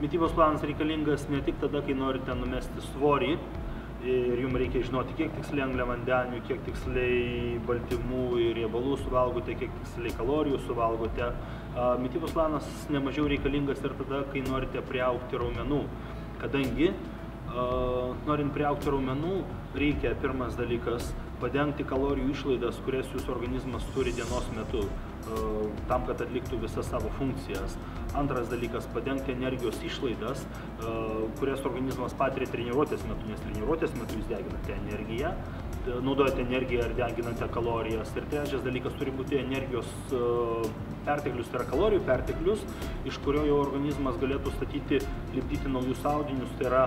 Mitybos planas reikalingas ne tik tada, kai norite numesti svorį ir jums reikia žinoti, kiek tiksliai angliavandenių, kiek tiksliai baltymų ir riebalų suvalgote, kiek tiksliai kalorijų suvalgote. Mitybos planas nemažiau reikalingas ir tada, kai norite priaugti raumenų, kadangi norint priaugti raumenų, reikia pirmas dalykas padengti kalorijų išlaidas, kurias jūsų organizmas turi dienos metu, tam, kad atliktų visas savo funkcijas. Antras dalykas – padengti energijos išlaidas, kurias organizmas patiria treniruotės metu, nes treniruotės metu jūs deginate energiją, naudojate energiją ir deginate kalorijas. Ir trečias dalykas turi būti energijos perteklius, tai yra kalorijų perteklius, iš kurio jau organizmas galėtų lipdyti naujus audinius, tai yra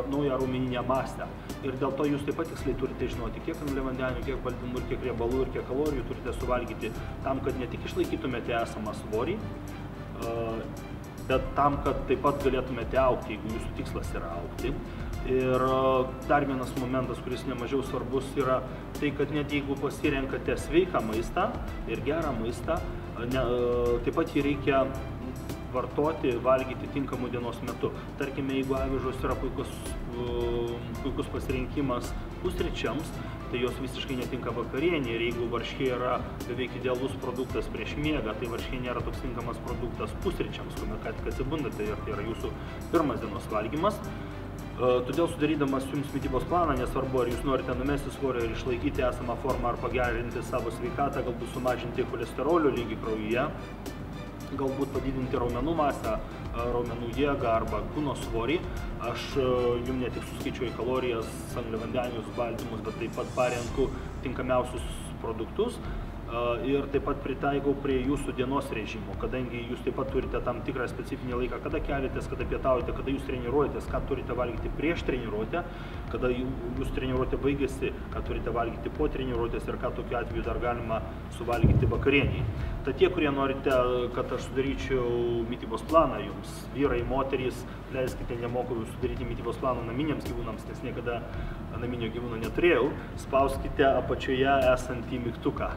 naują raumeninę masę. Ir dėl to jūs taip pat tiksliai turite žinoti, kiek angliavandenių, kiek baltymų ir kiek riebalų ir kiek kalorijų turite suvalgyti tam, kad ne tik išlaikytumėte esamą svorį, bet tam, kad taip pat galėtumėte augti, jeigu jūsų tikslas yra augti. Ir dar vienas momentas, kuris nemažiau svarbus, yra tai, kad net jeigu pasirenkate sveiką maistą ir gerą maistą, taip pat jį reikia vartoti, valgyti tinkamų dienos metu. Tarkime, jeigu avižos yra puikus pasirinkimas pusryčiams, tai jos visiškai netinka vakarienė. Ir jeigu varškė yra beveik idealus produktas prieš miegą, tai varškė nėra toks tinkamas produktas pusryčiams, kuomet ką tik atsibundate, ir tai yra jūsų pirmas dienos valgymas. Todėl sudarydamas jums mitybos planą, nesvarbu, ar jūs norite numesti svorio ir išlaikyti esamą formą, ar pagerinti savo sveikatą, galbūt sumažinti cholesterolio lygį kraujyje, galbūt padidinti raumenų masę, raumenų jėgą arba kūno svorį. Aš jums ne tik suskaičiuoju kalorijas, angliavandenius, baltymus, bet taip pat parenku tinkamiausius produktus ir taip pat pritaikau prie jūsų dienos režimo, kadangi jūs taip pat turite tam tikrą specifinį laiką, kada keliatės, kada pietaujate, kada jūs treniruojatės, ką turite valgyti prieš treniruotę, kada jūs treniruotė baigėsi, ką turite valgyti po treniruotės ir ką tokiu atveju dar galima suvalgyti vakarieniai. Tad tie, kurie norite, kad aš sudaryčiau mitybos planą jums, vyrai, moterys, leiskite nemokamai sudaryti mitybos planą naminiams gyvūnams, nes niekada naminio gyvūno neturėjau, spauskite apačioje esantį mygtuką.